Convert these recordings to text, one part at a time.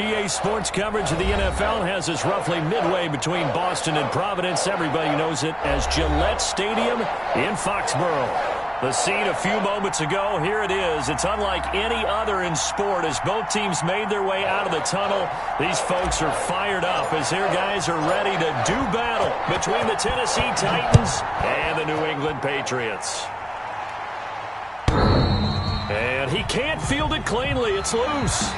EA Sports coverage of the NFL has us roughly midway between Boston and Providence. Everybody knows it as Gillette Stadium in Foxborough. The scene a few moments ago, here it is. It's unlike any other in sport as both teams made their way out of the tunnel. These folks are fired up as their guys are ready to do battle between the Tennessee Titans and the New England Patriots. And he can't field it cleanly. It's loose.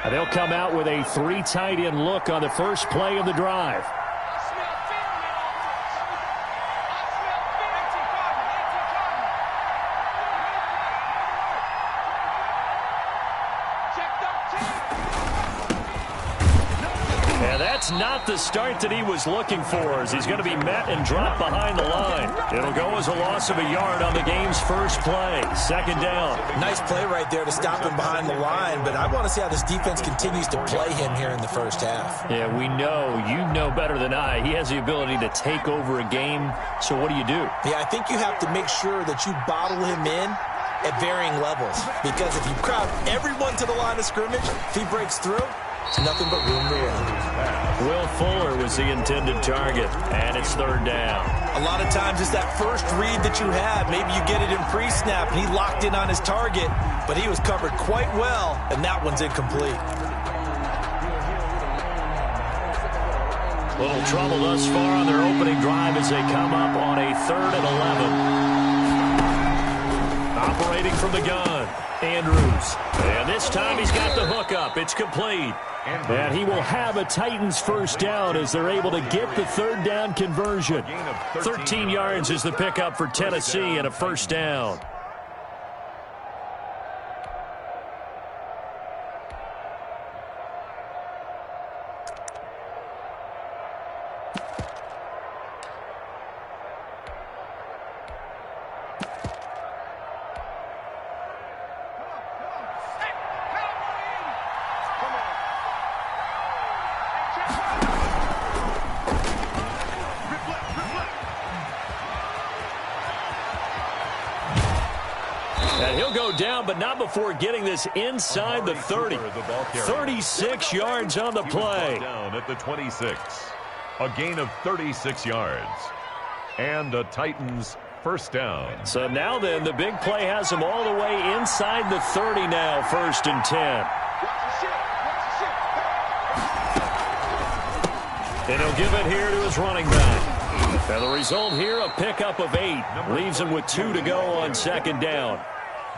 They'll come out with a three tight end look on the first play of the drive. And that's not the start that he was looking for, as he's going to be met and dropped behind the line. It'll go as a loss of a yard on the game's first play. Second down. Nice play right there to stop him behind the line, but I want to see how this defense continues to play him here in the first half. Yeah, we know. You know better than I. He has the ability to take over a game, so what do you do? Yeah, I think you have to make sure that you bottle him in at varying levels, because if you crowd everyone to the line of scrimmage, if he breaks through, it's nothing but room to run. Will Fuller was the intended target, and it's third down. A lot of times it's that first read that you have. Maybe you get it in pre-snap, and he locked in on his target, but he was covered quite well, and that one's incomplete. Little trouble thus far on their opening drive as they come up on a 3rd and 11. Operating from the gun, Andrews. And this time he's got the hook up. It's complete. And he will have a Titans first down as they're able to get the third down conversion. 13 yards is the pickup for Tennessee and a first down. And he'll go down, but not before getting this inside the 30. 36 yards on the play. Down at the 26. A gain of 36 yards. And a Titans first down. So now then, the big play has him all the way inside the 30 now, 1st and 10. And he'll give it here to his running back. And the result here, a pickup of 8. Leaves him with 2 to go on 2nd down.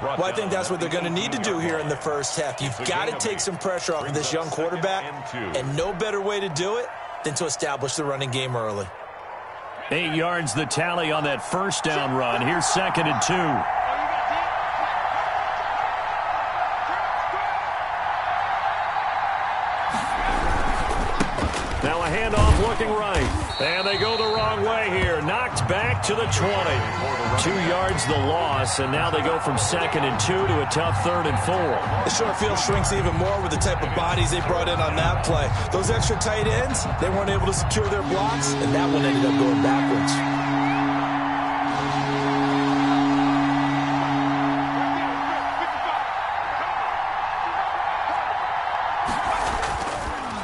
Well, I think that's what they're going to need to do here in the first half. You've got to take some pressure off of this young quarterback, and no better way to do it than to establish the running game early. 8 yards the tally on that first down run. Here's 2nd and 2. Now a handoff looking right. And they go the wrong way here. Knocked back to the 20. 2 yards the loss, and now they go from 2nd and 2 to a tough 3rd and 4. The short field shrinks even more with the type of bodies they brought in on that play. Those extra tight ends, they weren't able to secure their blocks, and that one ended up going backwards.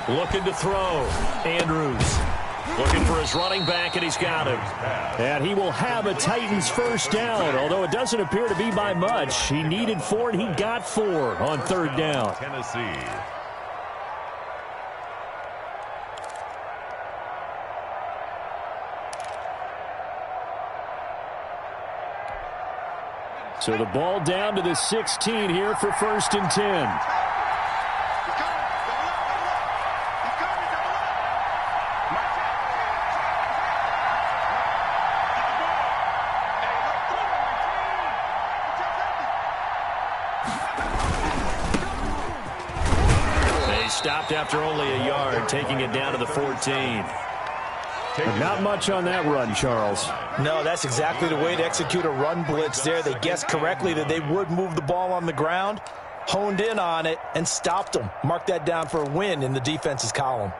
Looking to throw. Andrews looking for his running back, and he's got him. And he will have a Titans first down, although it doesn't appear to be by much. He needed 4, and he got 4 on 3rd down. Tennessee. So the ball down to the 16 here for 1st and 10. Stopped after only a yard, taking it down to the 14. Not much on that run, Charles. No, that's exactly the way to execute a run blitz there. They guessed correctly that they would move the ball on the ground, honed in on it, and stopped them. Mark that down for a win in the defense's column.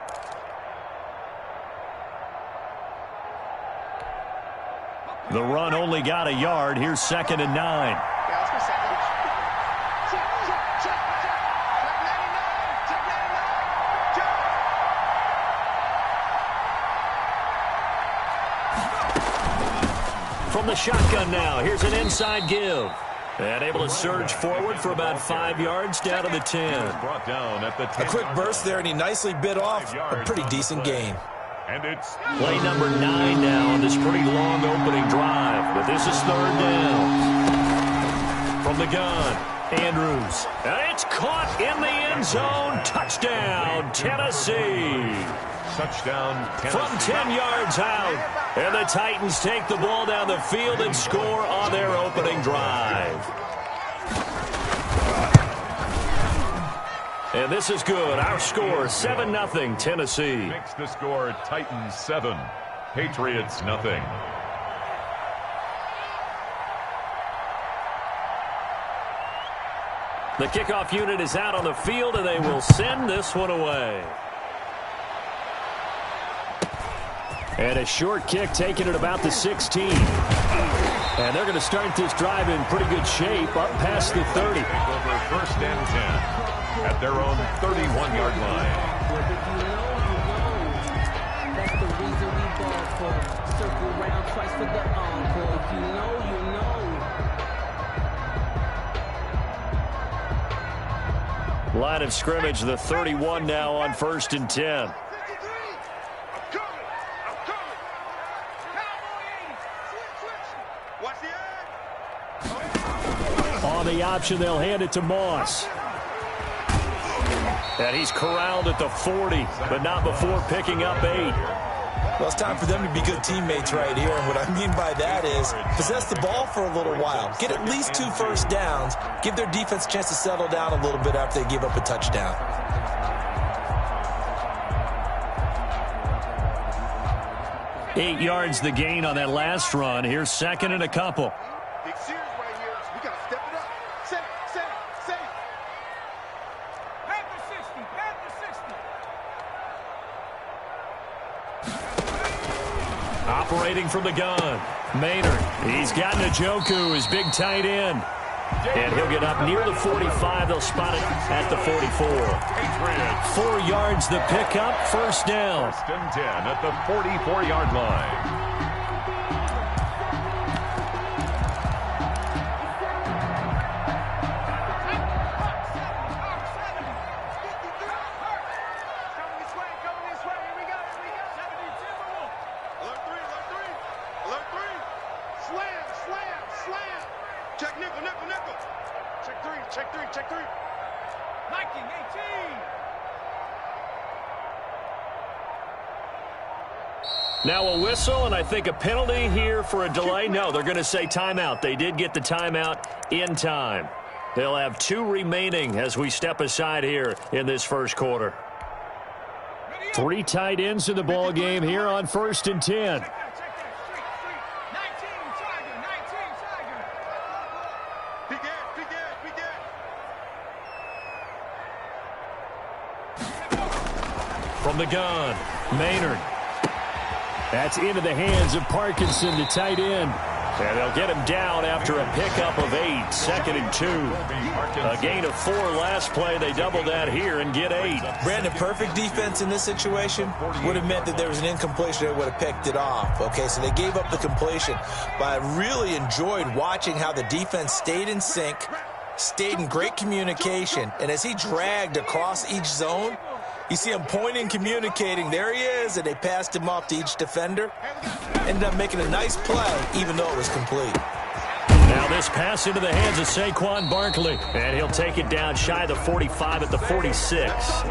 The run only got a yard. Here's 2nd and 9. From the shotgun now, here's an inside give. And able to surge forward for about 5 yards down to the 10. Brought down at the 10. A quick burst there, and he nicely bit off a pretty decent gain. And it's play number 9 now on this pretty long opening drive. But this is 3rd down. From the gun, Andrews. And it's caught in the end zone. Touchdown, Tennessee. touchdown, Tennessee. From 10 yards out. And the Titans take the ball down the field and score on their opening drive. And this is good. Our score, 7-0, Tennessee. Makes the score Titans 7, Patriots nothing. The kickoff unit is out on the field, and they will send this one away. And a short kick taken at about the 16. And they're going to start this drive in pretty good shape, up past the 30. Over 1st and 10 at their own 31-yard line. That's the reason we ball for. Circle around twice for the encore. If you know, you know. Line of scrimmage, the 31 now on 1st and 10. On the option, they'll hand it to Moss. And he's corralled at the 40, but not before picking up 8. Well, it's time for them to be good teammates right here. And what I mean by that is possess the ball for a little while. Get at least 2 first downs. Give their defense a chance to settle down a little bit after they give up a touchdown. Eight yards the gain on that last run. Here's 2nd and a couple. Big series right here. We got to step it up. Set it. Panther 60. Operating from the gun. Maynard. He's got Njoku, his big tight end. And he'll get up near the 45. They'll spot it at the 44. 4 yards the pickup. 1st down. 1st and 10 at the 44-yard line. Check three. Liking 18. Now a whistle, and I think a penalty here for a delay. No, they're going to say timeout. They did get the timeout in time. They'll have 2 remaining as we step aside here in this first quarter. 3 tight ends in the ball game here on 1st and 10. From the gun, Maynard. That's into the hands of Parkinson, the tight end. And they'll get him down after a pickup of 8, 2nd and 2. A gain of 4 last play. They double that here and get 8. Brandon, perfect defense in this situation would have meant that there was an incompletion that would have picked it off. Okay, so they gave up the completion. But I really enjoyed watching how the defense stayed in sync, stayed in great communication. And as he dragged across each zone, you see him pointing, communicating. There he is, and they passed him off to each defender. Ended up making a nice play, even though it was complete. Now this pass into the hands of Saquon Barkley. And he'll take it down shy of the 45 at the 46.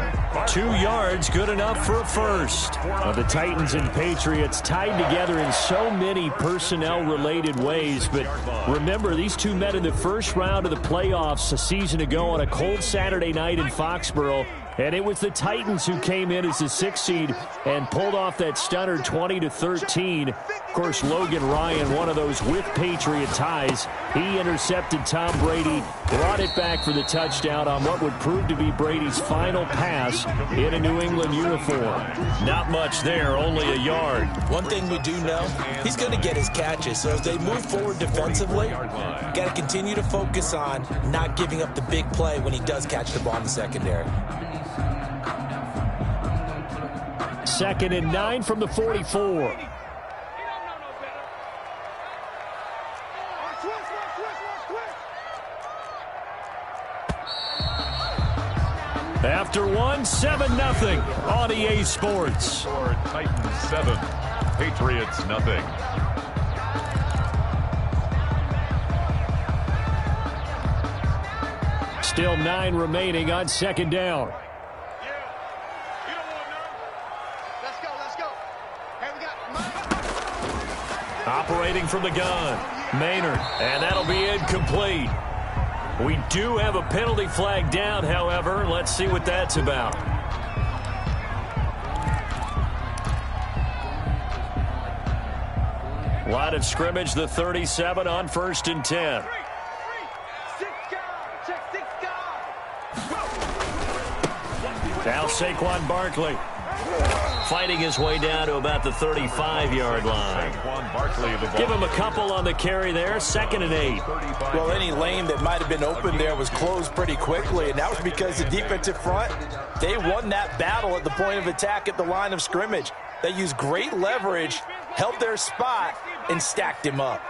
2 yards, good enough for a first. The Titans and Patriots tied together in so many personnel-related ways. But remember, these two met in the first round of the playoffs a season ago on a cold Saturday night in Foxborough. And it was the Titans who came in as the 6th seed and pulled off that stunner 20-13. Of course, Logan Ryan, one of those with Patriot ties. He intercepted Tom Brady, brought it back for the touchdown on what would prove to be Brady's final pass in a New England uniform. Not much there, only a yard. One thing we do know, he's going to get his catches. So as they move forward defensively, got to continue to focus on not giving up the big play when he does catch the ball in the secondary. 2nd and 9 from the 44. After one, 7-0 on EA Sports. Titans 7, Patriots 0. Still 9 remaining on 2nd down. Operating from the gun, Maynard, and that'll be incomplete. We do have a penalty flag down, however. Let's see what that's about. Line of scrimmage, the 37 on 1st and 10. Now Saquon Barkley fighting his way down to about the 35-yard line. Give him a couple on the carry there. 2nd and 8. Well, any lane that might have been open there was closed pretty quickly, and that was because the defensive front, they won that battle at the point of attack at the line of scrimmage. They used great leverage, held their spot, and stacked him up.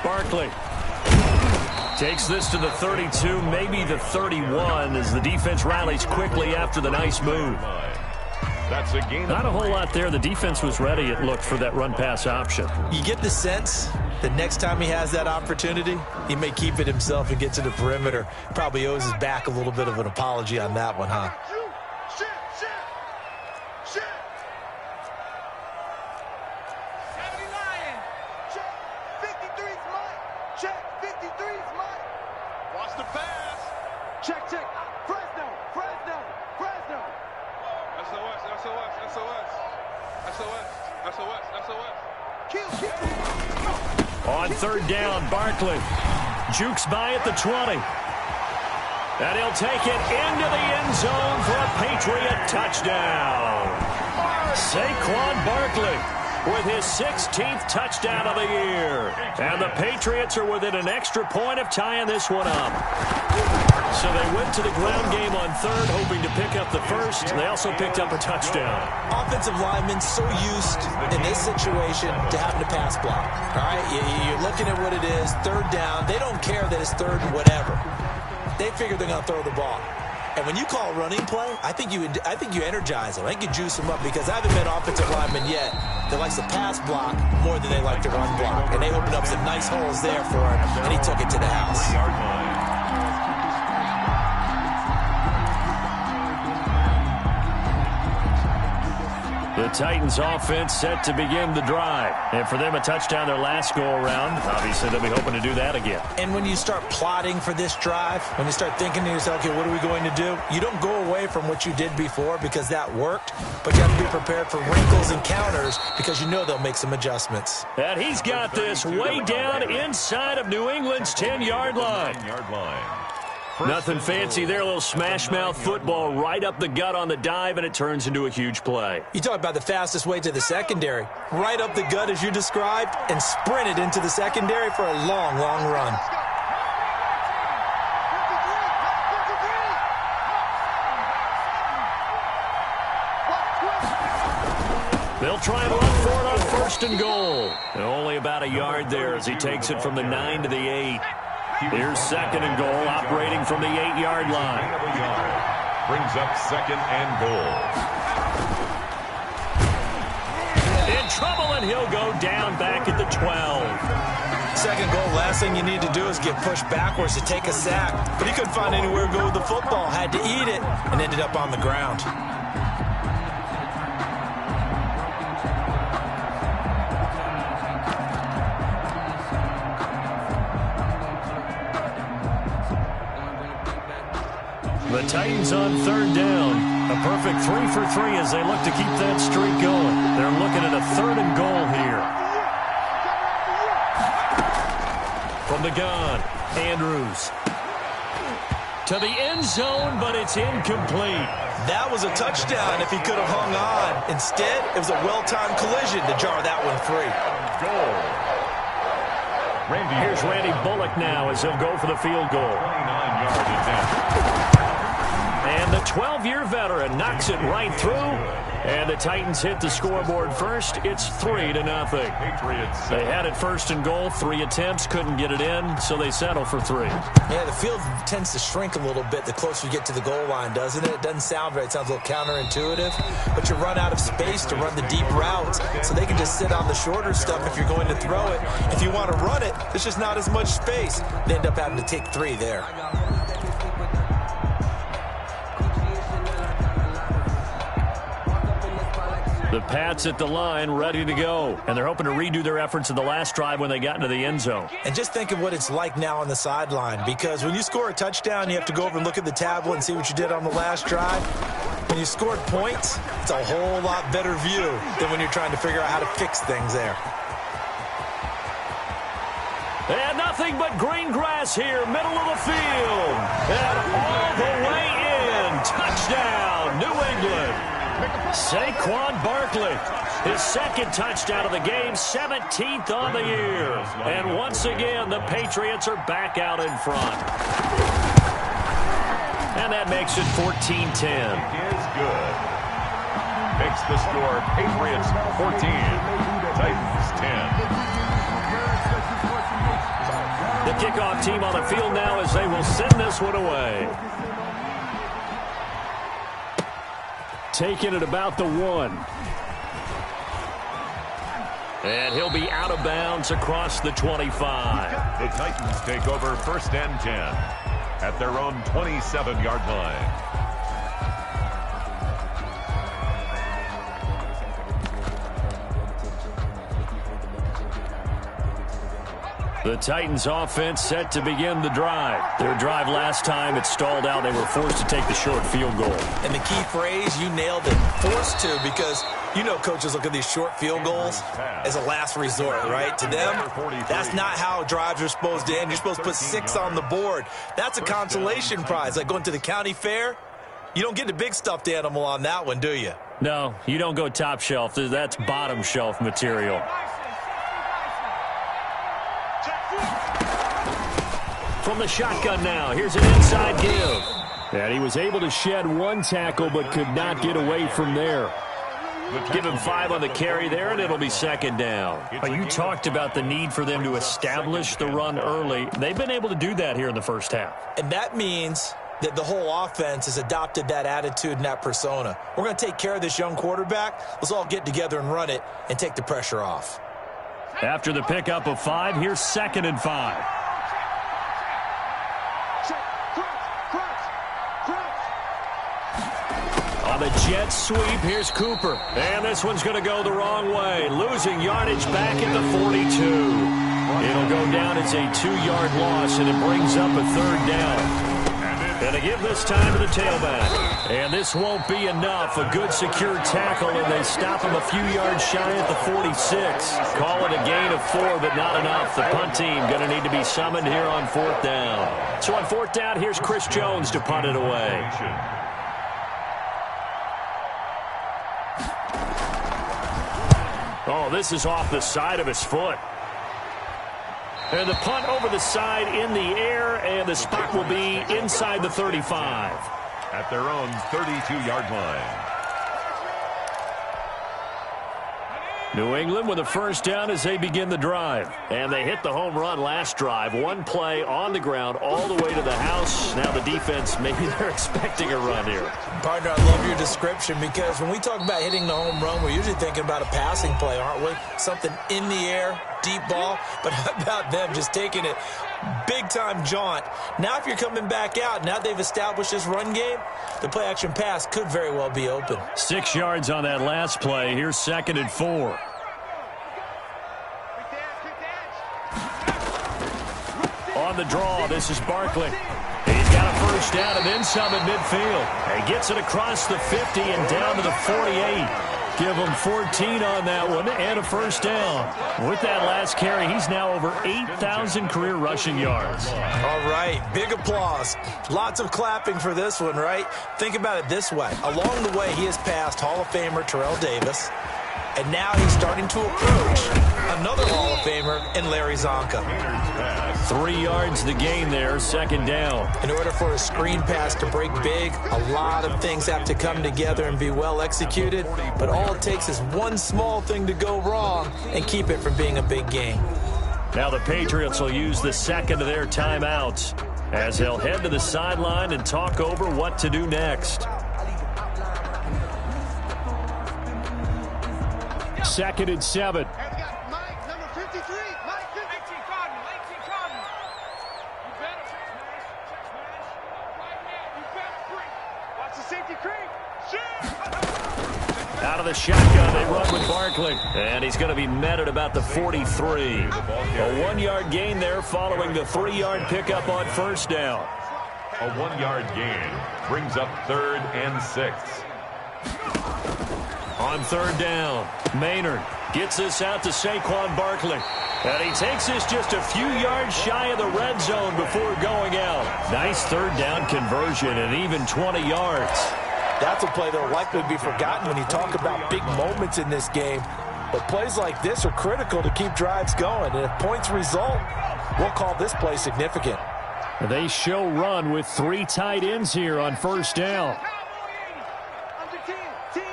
Barkley takes this to the 32, maybe the 31, as the defense rallies quickly after the nice move. That's a gain. Not a whole lot there. The defense was ready, it looked, for that run-pass option. You get the sense that next time he has that opportunity, he may keep it himself and get to the perimeter. Probably owes his back a little bit of an apology on that one, huh? On 3rd down, Barkley jukes by at the 20. And he'll take it into the end zone for a Patriot touchdown. Saquon Barkley with his 16th touchdown of the year. And the Patriots are within an extra point of tying this one up. So they went to the ground game on 3rd, hoping to pick up the 1st. They also picked up a touchdown. Offensive linemen so used in this situation to having to pass block. All right, you're looking at what it is, 3rd down. They don't care that it's 3rd and whatever. They figure they're going to throw the ball. And when you call running play, I think you energize them. I think you juice them up, because I haven't met offensive linemen yet that likes to pass block more than they like to run block. And they opened up some nice holes there for him, and he took it to the house. The Titans offense set to begin the drive. And for them, a touchdown their last go-around. Obviously, they'll be hoping to do that again. And when you start plotting for this drive, when you start thinking to yourself, okay, what are we going to do? You don't go away from what you did before because that worked, but you have to be prepared for wrinkles and counters because you know they'll make some adjustments. And he's got this way down inside of New England's 10-yard line. Nothing fancy there, a little smash-mouth football right up the gut on the dive, and it turns into a huge play. You talk about the fastest way to the secondary. Right up the gut as you described, and sprinted into the secondary for a long, long run. They'll try and run for it on 1st and goal. And only about a yard there as he takes it from the 9 to the 8. Here's 2nd and goal, operating from the 8-yard line. Brings up 2nd and goal. In trouble, and he'll go down back at the 12. 2nd goal, last thing you need to do is get pushed backwards to take a sack. But he couldn't find anywhere to go with the football, had to eat it, and ended up on the ground. The Titans on third down. A perfect 3 for 3 as they look to keep that streak going. They're looking at a 3rd and goal here. From the gun, Andrews. To the end zone, but it's incomplete. That was a touchdown if he could have hung on. Instead, it was a well-timed collision to jar that one free. Goal. Here's Randy Bullock now as he'll go for the field goal. 29-yard attempt. And the 12-year veteran knocks it right through. And the Titans hit the scoreboard first. It's 3-0. Patriots. They had it 1st and goal. 3 attempts, couldn't get it in, so they settle for 3. Yeah, the field tends to shrink a little bit the closer you get to the goal line, doesn't it? It doesn't sound right. It sounds a little counterintuitive. But you run out of space to run the deep routes, so they can just sit on the shorter stuff if you're going to throw it. If you want to run it, there's just not as much space. They end up having to take 3 there. The Pats at the line, ready to go. And they're hoping to redo their efforts in the last drive when they got into the end zone. And just think of what it's like now on the sideline, because when you score a touchdown, you have to go over and look at the tablet and see what you did on the last drive. When you scored points, it's a whole lot better view than when you're trying to figure out how to fix things there. And nothing but green grass here, middle of the field. And all the way in. Touchdown, New England. Saquon Barkley, his 2nd touchdown of the game, 17th on the year. And once again, the Patriots are back out in front. And that makes it 14-10. Is good. Makes the score Patriots 14, Titans 10. The kickoff team on the field now as they will send this one away. Taking it about the 1. And he'll be out of bounds across the 25. The Titans take over 1st and 10 at their own 27-yard line. The Titans offense set to begin the drive. Their drive last time, it stalled out. They were forced to take the short field goal. And the key phrase, you nailed it, forced to, because you know coaches look at these short field goals as a last resort, right? To them, that's not how drives are supposed to end. You're supposed to put 6 on the board. That's a consolation prize, like going to the county fair. You don't get the big stuffed animal on that one, do you? No, you don't go top shelf. That's bottom shelf material. From the shotgun now, here's an inside give. And he was able to shed 1 tackle but could not get away from there. Give him 5 on the carry there, and it'll be 2nd down. You talked about the need for them to establish the run early. They've been able to do that here in the first half. And that means that the whole offense has adopted that attitude and that persona. We're going to take care of this young quarterback. Let's all get together and run it and take the pressure off. After the pickup of 5, here's 2nd and 5. On the jet sweep, here's Cooper. And this one's going to go the wrong way. Losing yardage back at the 42. It'll go down as a 2-yard loss, and it brings up a 3rd down. And to give this time to the tailback. And this won't be enough. A good secure tackle, and they stop him a few yards shy at the 46. Call it a gain of 4, but not enough. The punt team going to need to be summoned here on 4th down. So on 4th down, here's Chris Jones to punt it away. Oh, this is off the side of his foot. And the punt over the side in the air, and the spot will be inside the 35. At their own 32-yard line. New England with a 1st down as they begin the drive. And they hit the home run last drive. 1 play on the ground all the way to the house. Now the defense, maybe they're expecting a run here. Partner, I love your description, because when we talk about hitting the home run, we're usually thinking about a passing play, aren't we? Something in the air, deep ball. But how about them just taking it big-time jaunt? Now if you're coming back out, now they've established this run game, the play-action pass could very well be open. 6 yards on that last play. Here's 2nd and 4. On the draw, this is Barkley. He's got a first down and then some at midfield. He gets it across the 50 and down to the 48. Give him 14 on that one and a first down. With that last carry, he's now over 8,000 career rushing yards. All right, big applause. Lots of clapping for this one, right? Think about it this way. Along the way, he has passed Hall of Famer Terrell Davis, and now he's starting to approach another Hall of Famer in Larry Zonka. 3 yards the gain there, second down. In order for a screen pass to break big, a lot of things have to come together and be well executed, but all it takes is one small thing to go wrong and keep it from being a big game. Now the Patriots will use the second of their timeouts as they'll head to the sideline and talk over what to do next. Second and 7. Mike, number 53. Mike, 18 Cotton. 18 Cotton. You better check smash. Right now, you better creep. Watch the safety creep. Shoot! Out of the shotgun, they run with Barkley. And he's going to be met at about the 43. A 1-yard gain there following the 3-yard pickup on first down. A 1-yard gain brings up 3rd and 6. On third down, Maynard gets this out to Saquon Barkley. And he takes this just a few yards shy of the red zone before going out. Nice third down conversion and even 20 yards. That's a play that will likely be forgotten when you talk about big moments in this game. But plays like this are critical to keep drives going. And if points result, we'll call this play significant. They show run with 3 tight ends here on first down. Under 10. 10.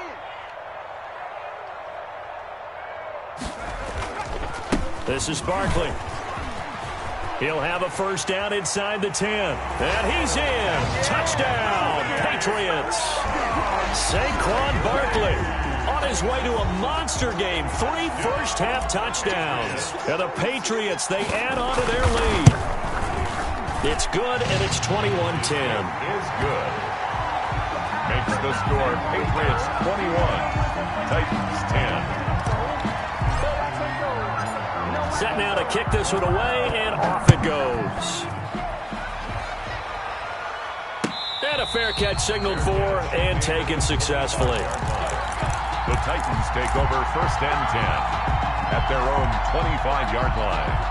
This is Barkley. He'll have a first down inside the 10. And he's in. Touchdown, Patriots. Saquon Barkley on his way to a monster game. 3 first-half touchdowns. And the Patriots, they add on to their lead. It's good, and it's 21-10. Is good. Makes the score Patriots 21, Titans 10. Set now to kick this one away, and off it goes. And a fair catch signaled for and taken successfully. The Titans take over 1st and 10 at their own 25-yard line.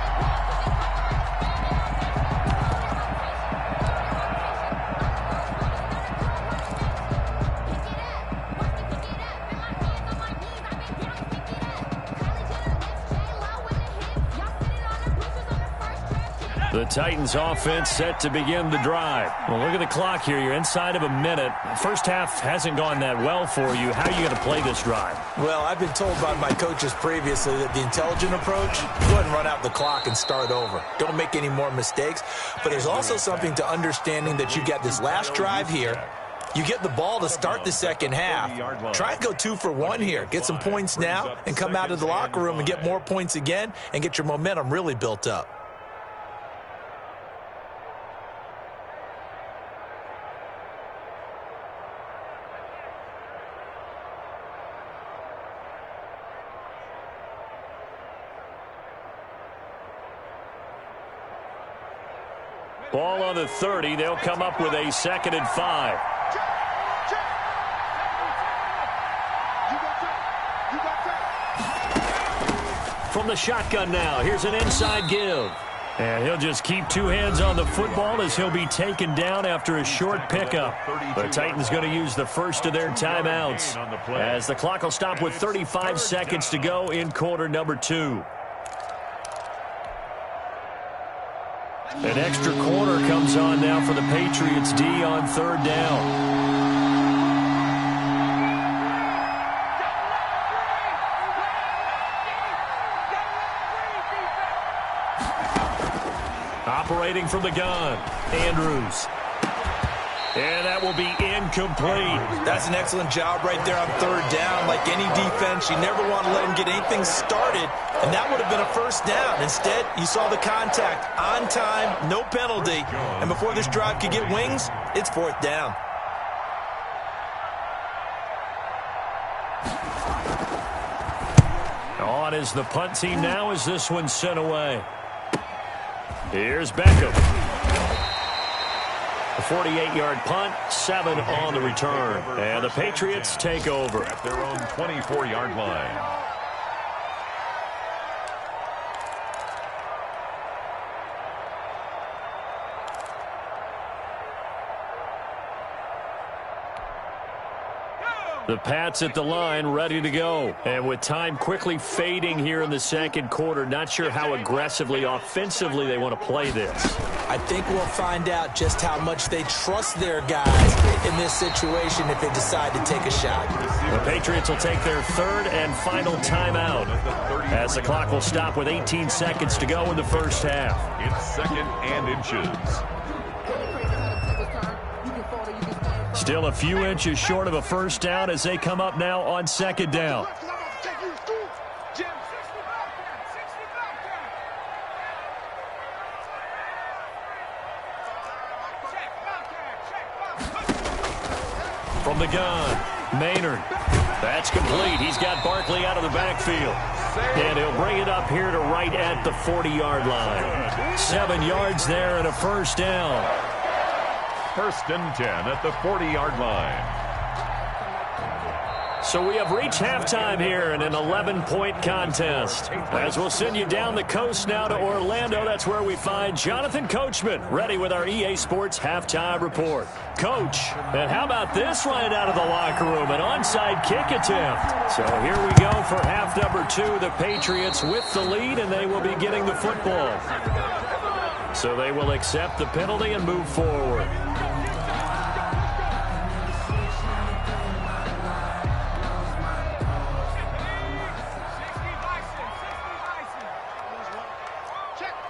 The Titans offense set to begin the drive. Well, look at the clock here. You're inside of a minute. First half hasn't gone that well for you. How are you going to play this drive? Well, I've been told by my coaches previously that the intelligent approach, go ahead and run out the clock and start over. Don't make any more mistakes. But there's also something to understanding that you get this last drive here. You get the ball to start the second half. Try and go 2 for 1 here. Get some points now and come out of the locker room and get more points again and get your momentum really built up. Ball on the 30. They'll come up with a 2nd and 5. From the shotgun now, here's an inside give. And he'll just keep 2 hands on the football as he'll be taken down after a short pickup. The Titans going to use the first of their timeouts as the clock will stop with 35 seconds to go in quarter number 2. An extra corner comes on now for the Patriots D on third down. Operating from the gun, Andrews. And that will be incomplete. That's an excellent job right there on third down. Like any defense, you never want to let him get anything started, and that would have been a first down. Instead, you saw the contact on time, no penalty, and before this drive could get wings, it's 4th down. On is the punt team now as this one's sent away. Here's Beckham. 48-yard punt, 7 on the return. And the Patriots take over at their own 24-yard line. The Pats at the line, ready to go. And with time quickly fading here in the second quarter, not sure how aggressively, offensively they want to play this. I think we'll find out just how much they trust their guys in this situation if they decide to take a shot. The Patriots will take their third and final timeout as the clock will stop with 18 seconds to go in the first half. It's 2nd and inches. Still a few inches short of a first down as they come up now on 2nd down. From the gun, Maynard. That's complete. He's got Barkley out of the backfield. And he'll bring it up here to right at the 40-yard line. 7 yards there and a first down. 1st and 10 at the 40-yard line. So we have reached halftime here in an 11-point contest. As we'll send you down the coast now to Orlando, that's where we find Jonathan Coachman, ready with our EA Sports halftime report. Coach, and how about this right out of the locker room, an onside kick attempt. So here we go for half number 2. The Patriots with the lead, and they will be getting the football. So they will accept the penalty and move forward.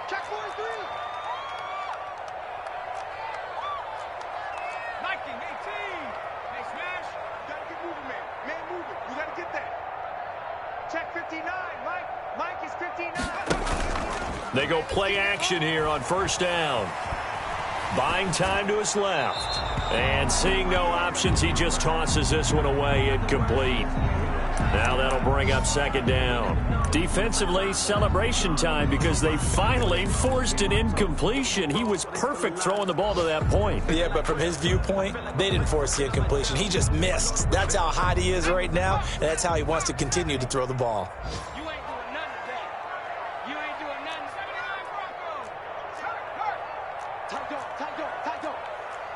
Check 43. 19, 18. Hey, Smash, you gotta get moving, man. Man, moving. You gotta get that. Check 59, Mike. Mike is 59. They go play action here on first down. Buying time to his left. And seeing no options, he just tosses this one away, incomplete. Now that'll bring up 2nd down. Defensively, celebration time because they finally forced an incompletion. He was perfect throwing the ball to that point. Yeah, but from his viewpoint, they didn't force the incompletion. He just missed. That's how hot he is right now, and that's how he wants to continue to throw the ball. You ain't doing nothing today. You ain't doing nothing. 79 Broncos. Tight dog, tight dog, tight dog.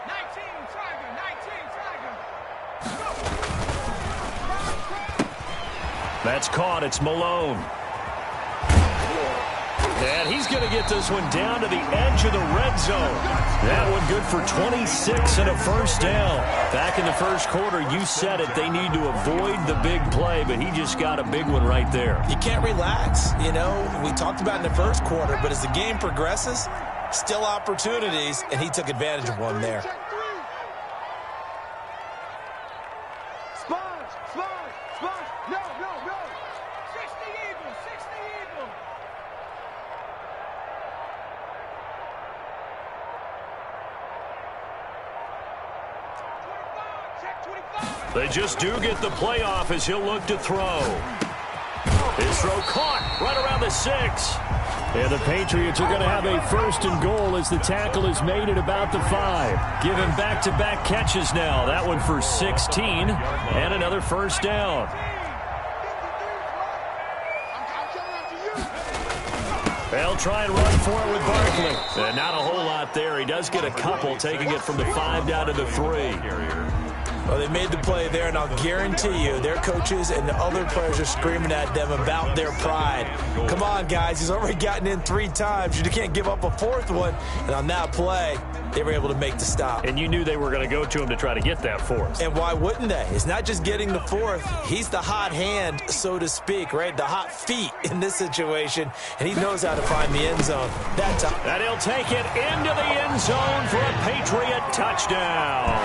19 Tiger, 19 Tiger. That's caught. It's Malone. And he's going to get this one down to the edge of the red zone. That one good for 26 and a first down. Back in the first quarter, you said it, they need to avoid the big play, but he just got a big one right there. You can't relax. You know, we talked about in the first quarter, but as the game progresses, still opportunities, and he took advantage of one there. No. 60 Eagles, 60 Eagles. Check 25. They just do get the playoff as he'll look to throw. His throw caught right around the 6. And the Patriots are going to have a 1st and goal as the tackle is made at about the 5. Given back-to-back catches now. That one for 16 and another first down. They'll try and run for it with Barkley. And not a whole lot there. He does get a couple, taking it from the 5 down to the 3. Well, they made the play there, and I'll guarantee you their coaches and the other players are screaming at them about their pride. Come on, guys. He's already gotten in 3 times. You can't give up a 4th one. And on that play, they were able to make the stop. And you knew they were going to go to him to try to get that 4th. And why wouldn't they? It's not just getting the 4th. He's the hot hand, so to speak, right? The hot feet in this situation. And he knows how to find the end zone. And he'll take it into the end zone for a Patriot touchdown.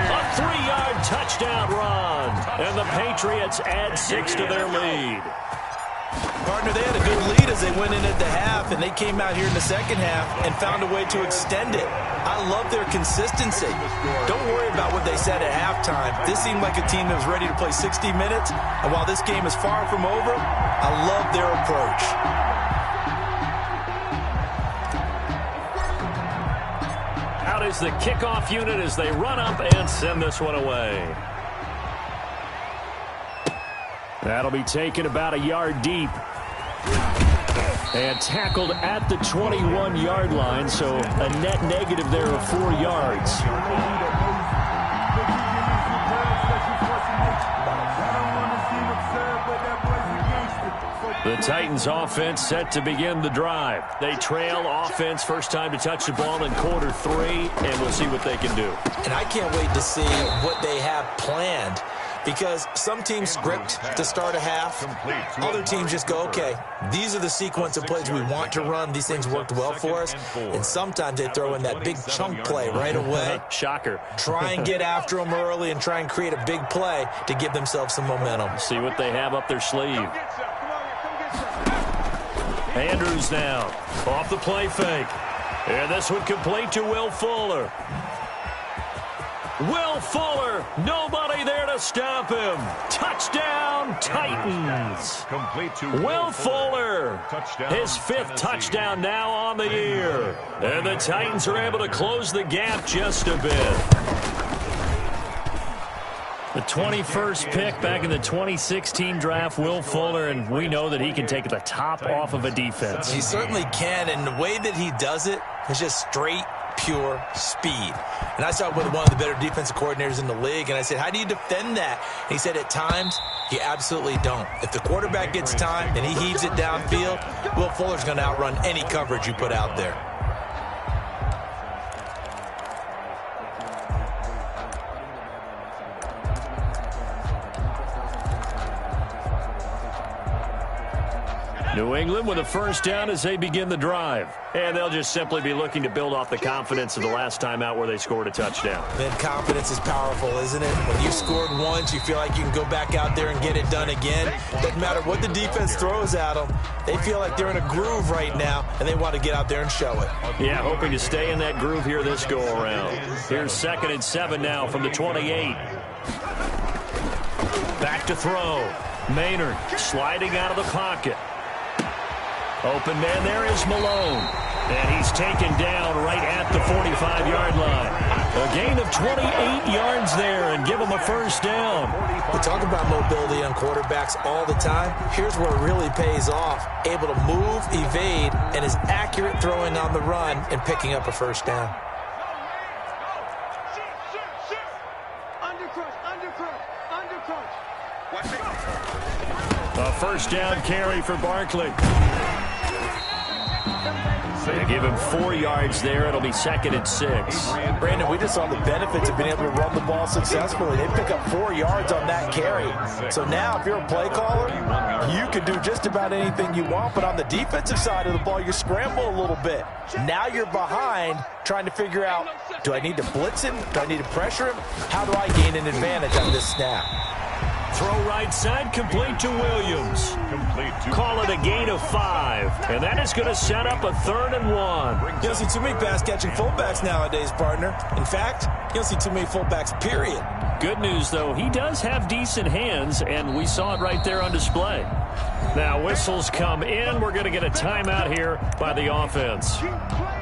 A 3-yard touchdown run. And the Patriots add 6 to their lead. Partner, they had a good lead as they went in at the half, and they came out here in the second half and found a way to extend it. I love their consistency. Don't worry about what they said at halftime. This seemed like a team that was ready to play 60 minutes, and while this game is far from over, I love their approach. Out is the kickoff unit as they run up and send this one away. That'll be taken about a yard deep. And tackled at the 21-yard line, so a net negative there of 4 yards. The Titans offense set to begin the drive. They trail offense, first time to touch the ball in quarter 3, and we'll see what they can do. And I can't wait to see what they have planned, because some teams script to start a half. Other teams just go, okay, these are the sequence of plays we want to run. These things worked well for us. And sometimes they throw in that big chunk play right away. Shocker. Try and get after them early and try and create a big play to give themselves some momentum. See what they have up their sleeve. Andrews now off the play fake. And this one complete to Will Fuller. Will Fuller, nobody there to stop him. Touchdown, Titans. Complete to Will Fuller, Touchdown, his 5th touchdown now on the year. And the Titans are able to close the gap just a bit. The 21st pick back in the 2016 draft, Will Fuller, and we know that he can take the top off of a defense. He certainly can, and the way that he does it is just straight, pure speed. And I saw it with one of the better defensive coordinators in the league, and I said, how do you defend that? And he said, at times, you absolutely don't. If the quarterback gets time and he heaves it downfield, Will Fuller's going to outrun any coverage you put out there. New England with a first down as they begin the drive. And they'll just simply be looking to build off the confidence of the last time out where they scored a touchdown. Man, confidence is powerful, isn't it? When you scored once, you feel like you can go back out there and get it done again. Doesn't matter what the defense throws at them. They feel like they're in a groove right now, and they want to get out there and show it. Yeah, hoping to stay in that groove here this go-around. Here's 2nd and 7 now from the 28. Back to throw. Maynard sliding out of the pocket. Open man there is Malone. And he's taken down right at the 45-yard line. A gain of 28 yards there and give him a first down. We talk about mobility on quarterbacks all the time. Here's where it really pays off. Able to move, evade, and is accurate throwing on the run and picking up a first down. A first down carry for Barkley. They give him 4 yards there. It'll be 2nd and 6. Brandon, we just saw the benefits of being able to run the ball successfully. They pick up 4 yards on that carry. So now if you're a play caller, you can do just about anything you want. But on the defensive side of the ball, you scramble a little bit. Now you're behind trying to figure out, do I need to blitz him? Do I need to pressure him? How do I gain an advantage on this snap? Throw right side, complete to Williams. Call it a gain of 5. And that is going to set up a 3rd and 1. You don't see too many pass-catching fullbacks nowadays, partner. In fact, you don't see too many fullbacks, period. Good news, though, he does have decent hands, and we saw it right there on display. Now, whistles come in. We're going to get a timeout here by the offense.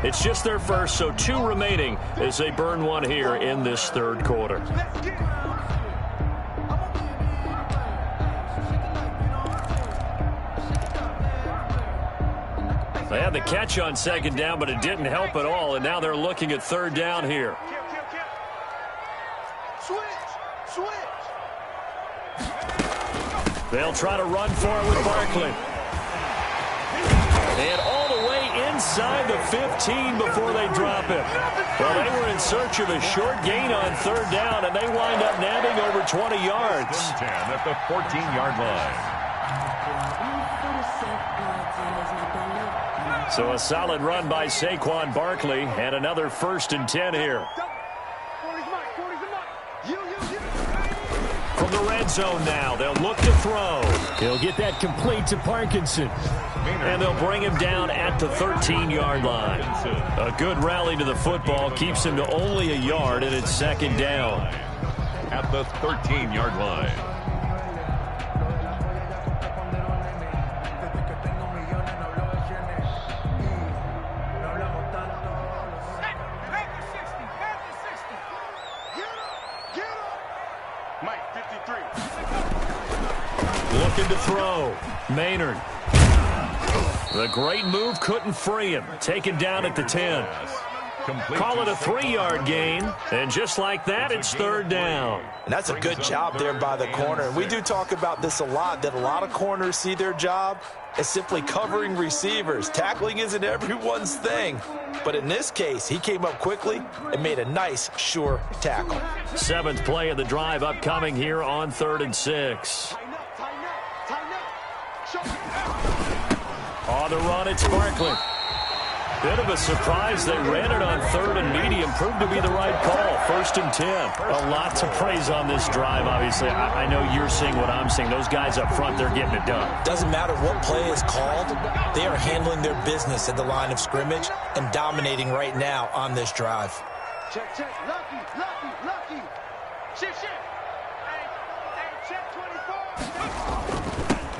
It's just their first, so 2 remaining as they burn 1 here in this 3rd quarter. They had the catch on 2nd down, but it didn't help at all, and now they're looking at 3rd down here. They'll try to run for it with Barkley. And all the way inside the 15 before they drop it. Well, they were in search of a short gain on 3rd down, and they wind up nabbing over 20 yards. 10 at the 14-yard line. So a solid run by Saquon Barkley and another 1st and 10 here. From the red zone now, they'll look to throw. He'll get that complete to Parkinson. And they'll bring him down at the 13-yard line. A good rally to the football keeps him to only a yard, and it's 2nd down. At the 13-yard line. Looking to throw. Maynard. The great move couldn't free him. Taken down at the 10. Call it a 3-yard gain. And just like that, it's 3rd down. And that's a good job there by the corner. We do talk about this a lot, that a lot of corners see their job as simply covering receivers. Tackling isn't everyone's thing. But in this case, he came up quickly and made a nice, sure tackle. 7th play of the drive upcoming here on 3rd and 6. On the run, it's Barkley. Bit of a surprise. They ran it on 3rd and medium. Proved to be the right call. 1st and 10. A lot to praise on this drive, obviously. I know you're seeing what I'm seeing. Those guys up front, they're getting it done. Doesn't matter what play is called. They are handling their business at the line of scrimmage and dominating right now on this drive. Check. Lucky. Shift. Hey, check 24.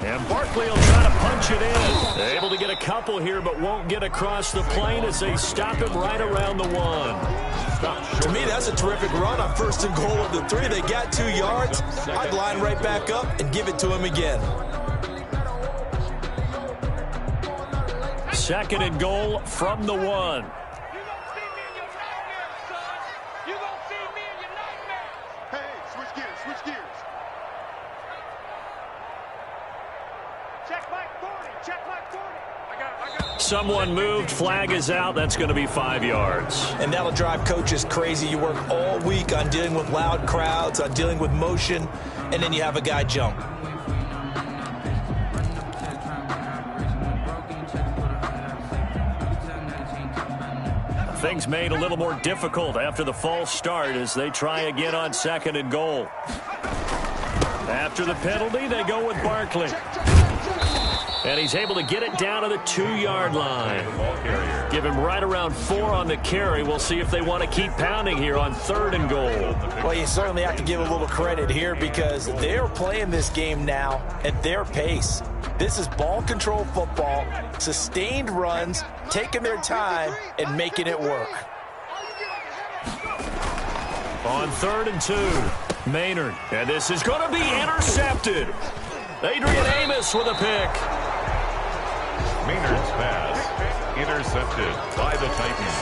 And Barkley will try to punch it in. They're able to get a couple here, but won't get across the plane as they stop him right around the 1. To me, that's a terrific run on 1st and goal of the 3. They got 2 yards. I'd line right back up and give it to him again. 2nd and goal from the 1. You gonna see me in your nightmares, son. You gonna see me in your nightmares. Hey, switch gears. Check Mike 40. I got it. Someone moved. Flag is out. That's going to be 5 yards. And that'll drive coaches crazy. You work all week on dealing with loud crowds, on dealing with motion, and then you have a guy jump. Things made a little more difficult after the false start as they try again on 2nd and goal. After the penalty, they go with Barkley. And he's able to get it down to the 2-yard line. Give him right around 4 on the carry. We'll see if they want to keep pounding here on 3rd and goal. Well, you certainly have to give a little credit here because they're playing this game now at their pace. This is ball control football, sustained runs, taking their time, and making it work. On 3rd and 2, Maynard. And this is going to be intercepted. Adrian Amos with a pick. Maynard's pass intercepted by the Titans.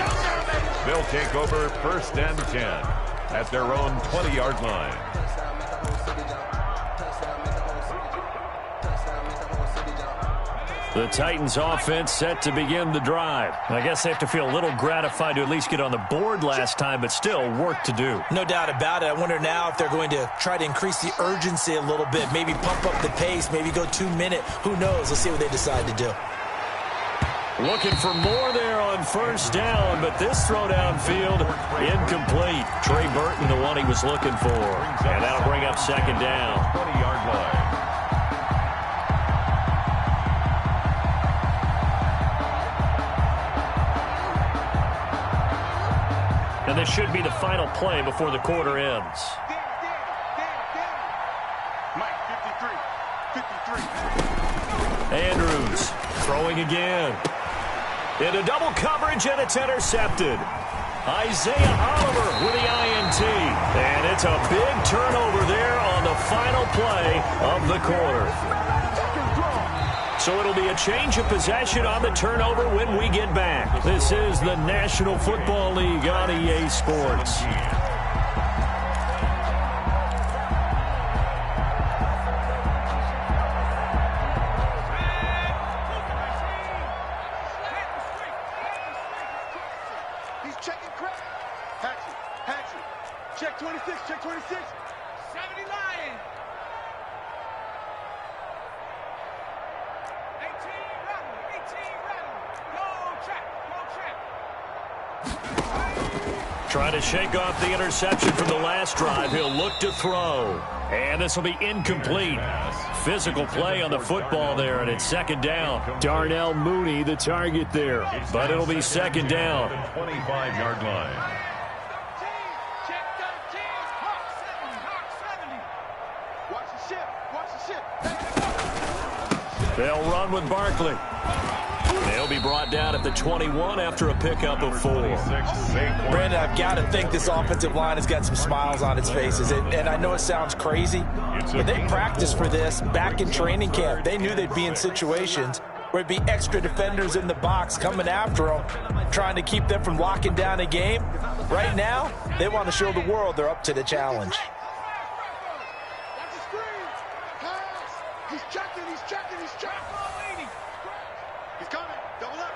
They'll take over 1st and 10 at their own 20-yard line. The Titans offense set to begin the drive. I guess they have to feel a little gratified to at least get on the board last time, but still work to do. No doubt about it. I wonder now if they're going to try to increase the urgency a little bit, maybe pump up the pace, maybe go 2-minute. Who knows? Let's see what they decide to do. Looking for more there on 1st down, but this throw downfield incomplete. Trey Burton, the one he was looking for. And that'll bring up 2nd down. 20-yard line. And this should be the final play before the quarter ends. Mike 53. Andrews throwing again. Into double coverage, and it's intercepted. Isaiah Oliver with the INT. And it's a big turnover there on the final play of the quarter. So it'll be a change of possession on the turnover when we get back. This is the National Football League on EA Sports. He's checking crap. Hatchet. Check 26. 70 Lion. 18 rattle. Go track. Trying to shake off the interception from the last drive. He'll look to throw. And this will be incomplete. Physical play on the football there, and it's 2nd down. Darnell Mooney, the target there. But it'll be 2nd down. 25-yard line. Check 13. Hawk 70. Watch the ship. They'll run with Barkley. They'll be brought down at the 21 after a pickup of 4. Brandon, I've got to think this offensive line has got some smiles on its faces. And I know it sounds crazy, but they practiced for this back in training camp. They knew they'd be in situations where it'd be extra defenders in the box coming after them, trying to keep them from locking down a game. Right now, they want to show the world they're up to the challenge. He's checking. He's coming. Double up.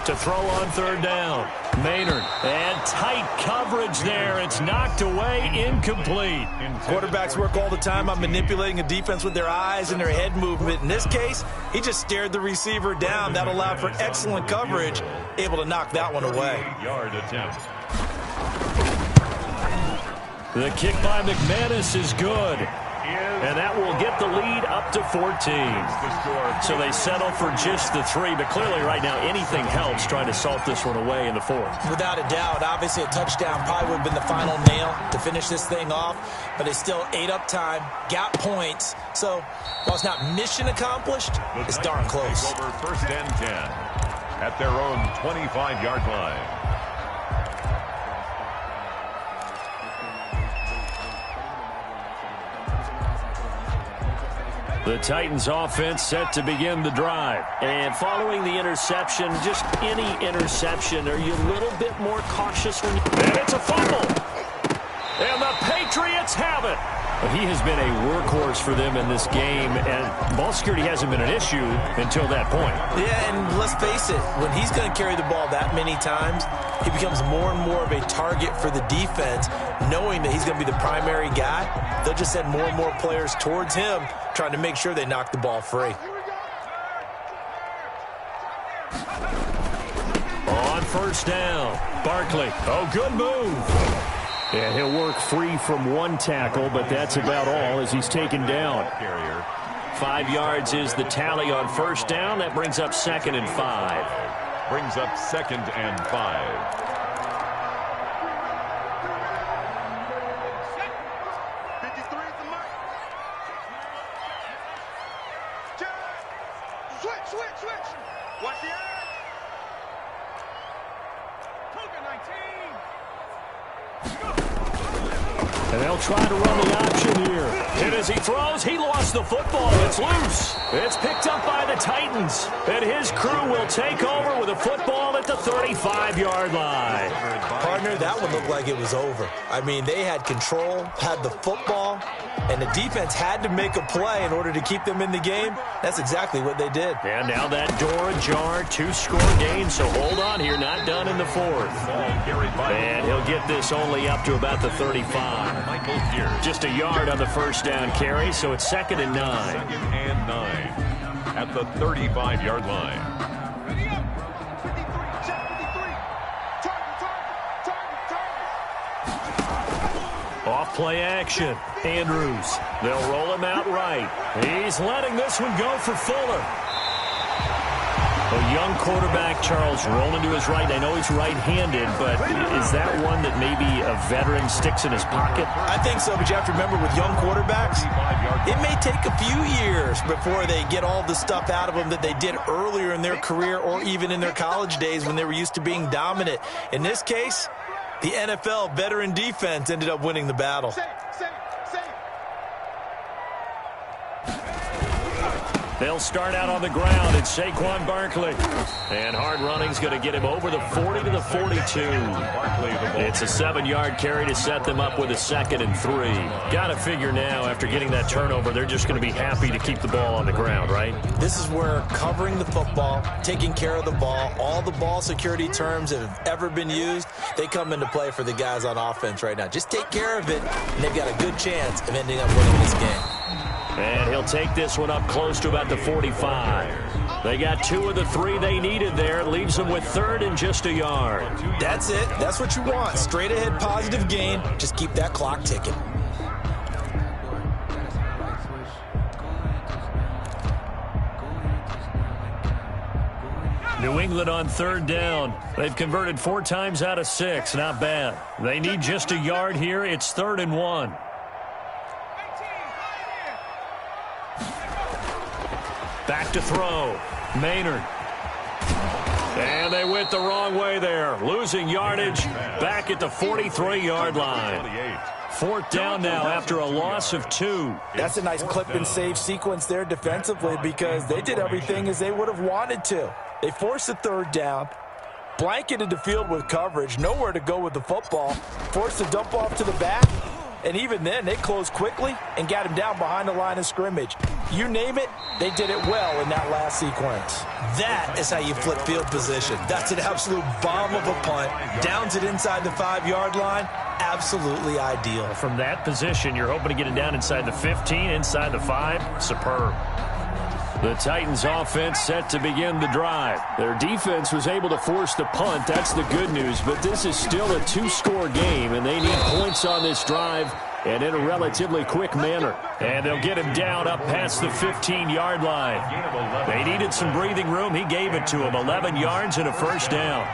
To throw on third down. Maynard. And tight coverage there. It's knocked away, incomplete. Quarterbacks work all the time on manipulating a defense with their eyes and their head movement. In this case, he just stared the receiver down. That allowed for excellent coverage, able to knock that one away. 8-yard attempt. The kick by McManus is good. And that will get the lead up to 14. So they settle for just the 3. But clearly right now anything helps trying to salt this one away in the 4th. Without a doubt, obviously a touchdown probably would have been the final nail to finish this thing off. But they still ate up time, got points. So while it's not mission accomplished, it's darn close. Over 1st and 10 at their own 25-yard line. The Titans offense set to begin the drive. And following the interception, just any interception, are you a little bit more cautious when you... And it's a fumble. And the Patriots have it. Well, he has been a workhorse for them in this game, and ball security hasn't been an issue until that point. Yeah, and let's face it, when he's going to carry the ball that many times, he becomes more and more of a target for the defense, knowing that he's going to be the primary guy. They'll just send more and more players towards him, trying to make sure they knock the ball free. On first down, Barkley. Oh, good move. And he'll work free from one tackle, but that's about all as he's taken down. 5 yards is the tally on first down. That brings up 2nd and 5. Brings up 2nd and 5. Switch. Watch the eye. Token 19. And they'll try to run the option here. And as he throws, he lost the football. It's loose. It's picked up by the Titans. And his crew will take over with a football at the 35-yard line. Partner, that one looked like it was over. I mean, they had control, had the football, and the defense had to make a play in order to keep them in the game. That's exactly what they did. And now that door ajar, 2-score game, so hold on here, not done in the 4th. And he'll get this only up to about the 35. Just a yard on the first down carry, so it's 2nd and 9. 2nd and 9 at the 35-yard line. Off play action. Andrews. They'll roll him out right. He's letting this one go for Fuller. A young quarterback, Charles, rolling to his right. I know he's right-handed, but is that one that maybe a veteran sticks in his pocket? I think so, but you have to remember with young quarterbacks, it may take a few years before they get all the stuff out of them that they did earlier in their career or even in their college days when they were used to being dominant. In this case, the NFL veteran defense ended up winning the battle. They'll start out on the ground. It's Saquon Barkley. And hard running's going to get him over the 40 to the 42. It's a 7-yard carry to set them up with a 2nd and 3. Got to figure now, after getting that turnover, they're just going to be happy to keep the ball on the ground, right? This is where covering the football, taking care of the ball, all the ball security terms that have ever been used, they come into play for the guys on offense right now. Just take care of it, and they've got a good chance of ending up winning this game. And he'll take this one up close to about the 45. They got 2 of the 3 they needed there. Leaves them with 3rd and just a yard. That's it. That's what you want. Straight ahead positive gain. Just keep that clock ticking. New England on 3rd down. They've converted 4 times out of 6. Not bad. They need just a yard here. It's 3rd and 1. Back to throw. Maynard. And they went the wrong way there. Losing yardage back at the 43-yard line. Fourth down now after a loss of 2. That's a nice clip and save sequence there defensively because they did everything as they would have wanted to. They forced a third down, blanketed the field with coverage, nowhere to go with the football, forced a dump off to the back, and even then they closed quickly and got him down behind the line of scrimmage. You name it, they did it well in that last sequence. That is how you flip field position. That's an absolute bomb of a punt. Downs it inside the 5-yard line. Absolutely ideal. From that position, you're hoping to get it down inside the 15, inside the 5. Superb. The Titans offense set to begin the drive. Their defense was able to force the punt. That's the good news, but this is still a 2-score game, and they need points on this drive and in a relatively quick manner. And they'll get him down up past the 15-yard line. They needed some breathing room. He gave it to him. 11 yards and a first down.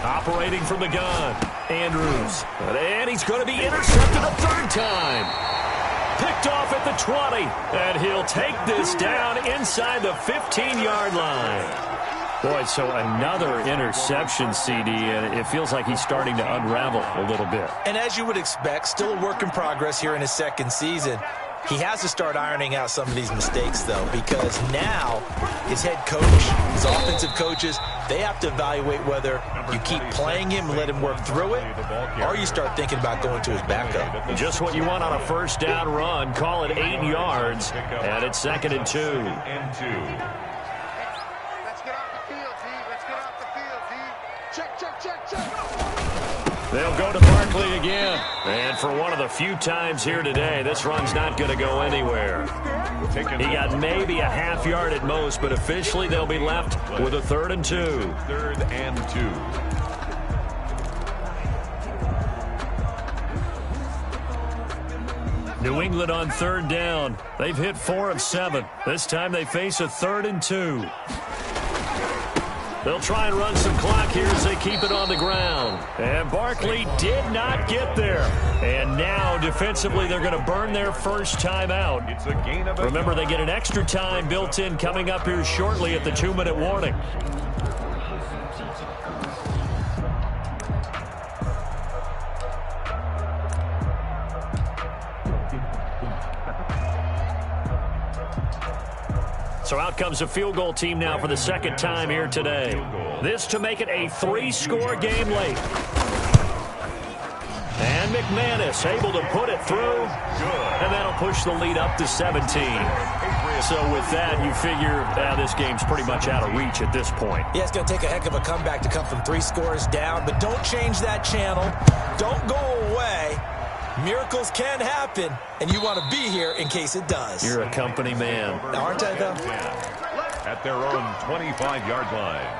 Operating from the gun, Andrews. And he's going to be intercepted a third time. Picked off at the 20. And he'll take this down inside the 15-yard line. Boy, so another interception, CD, and it feels like he's starting to unravel a little bit. And as you would expect, still a work in progress here in his second season. He has to start ironing out some of these mistakes, though, because now his head coach, his offensive coaches, they have to evaluate whether you keep playing him and let him work through it, or you start thinking about going to his backup. Just what you want on a first down run. Call it 8 yards, and it's 2nd and 2. Let's get off the field, D. Let's get off the field, D. Check, check, check, check. They'll go to Barkley again. And for one of the few times here today, this run's not going to go anywhere. He got maybe a half yard at most, but officially they'll be left with a 3rd and 2. 3rd and 2. New England on 3rd down. They've hit 4 of 7. This time they face a 3rd and 2. They'll try and run some clock here as they keep it on the ground. And Barkley did not get there. And now, defensively, they're going to burn their first time out. It's a gain of Remember, they get an extra time built in coming up here shortly at the 2-minute warning. So out comes a field goal team now for the second time here today. This to make it a 3-score game late. And McManus able to put it through. And that'll push the lead up to 17. So with that, you figure this game's pretty much out of reach at this point. Yeah, it's going to take a heck of a comeback to come from 3 scores down. But don't change that channel. Don't go away. Miracles can happen, and you want to be here in case it does. You're a company man. Aren't I, though? At their own 25-yard line.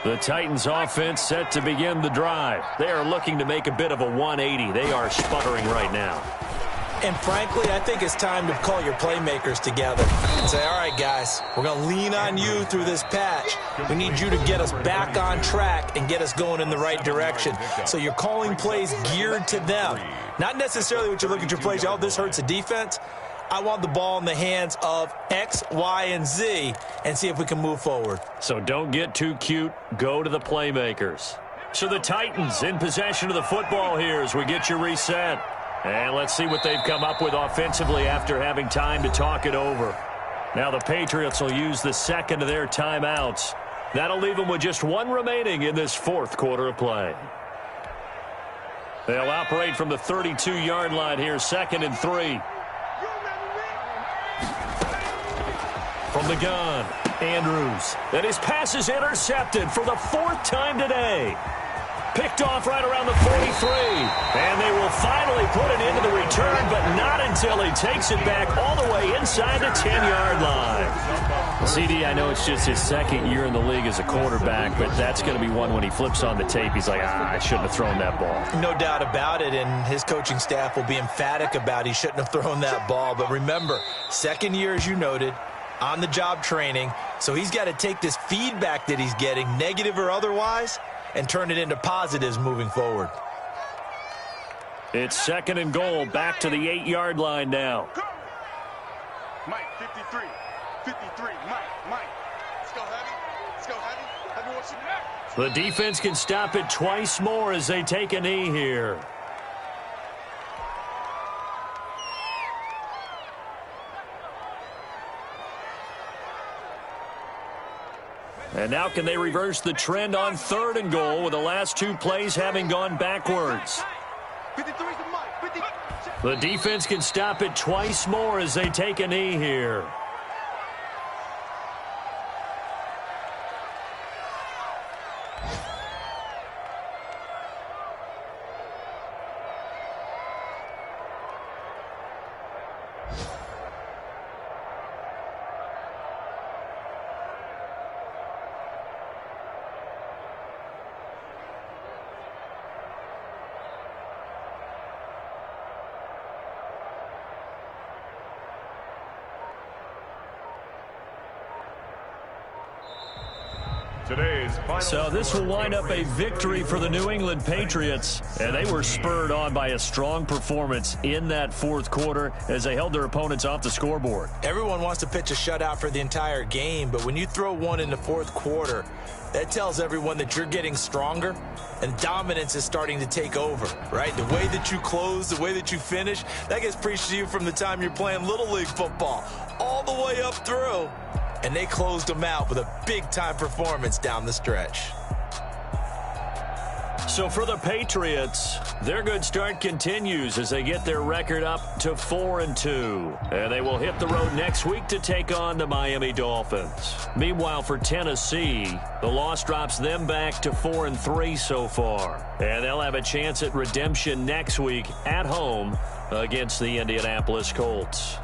The Titans offense set to begin the drive. They are looking to make a bit of a 180. They are sputtering right now. And frankly, I think it's time to call your playmakers together and say, all right, guys, we're going to lean on you through this patch. We need you to get us back on track and get us going in the right direction. So you're calling plays geared to them. Not necessarily what you look at your plays, oh, this hurts the defense. I want the ball in the hands of X, Y, and Z and see if we can move forward. So don't get too cute. Go to the playmakers. So the Titans in possession of the football here as we get you reset. And let's see what they've come up with offensively after having time to talk it over. Now the Patriots will use the second of their timeouts. That'll leave them with just 1 remaining in this 4th quarter of play. They'll operate from the 32-yard line here, 2nd and 3. From the gun, Andrews. And his pass is intercepted for the 4th time today. Picked off right around the 43. And they will finally put it into the return, but not until he takes it back all the way inside the 10-yard line. CD, I know it's just his second year in the league as a quarterback, but that's going to be one when he flips on the tape, he's like, I shouldn't have thrown that ball. No doubt about it, and his coaching staff will be emphatic about he shouldn't have thrown that ball. But remember, second year, as you noted, on-the-job training, so he's got to take this feedback that he's getting, negative or otherwise, and turn it into positives moving forward. It's 2nd and goal, back to the 8-yard line now. Mike, 53. 53, Mike. Let's go heavy. Heavy wants you back. The defense can stop it twice more as they take a knee here. And now can they reverse the trend on 3rd and goal with the last 2 plays having gone backwards? 53's the Mike. 50. The defense can stop it twice more as they take a knee here. So this will wind up a victory for the New England Patriots, and they were spurred on by a strong performance in that 4th quarter as they held their opponents off the scoreboard. Everyone wants to pitch a shutout for the entire game, but when you throw one in the 4th quarter, that tells everyone that you're getting stronger and dominance is starting to take over, right? The way that you close, the way that you finish, that gets preached to you from the time you're playing Little League football all the way up through. And they closed them out with a big-time performance down the stretch. So for the Patriots, their good start continues as they get their record up to 4-2. And they will hit the road next week to take on the Miami Dolphins. Meanwhile, for Tennessee, the loss drops them back to 4-3 so far. And they'll have a chance at redemption next week at home against the Indianapolis Colts.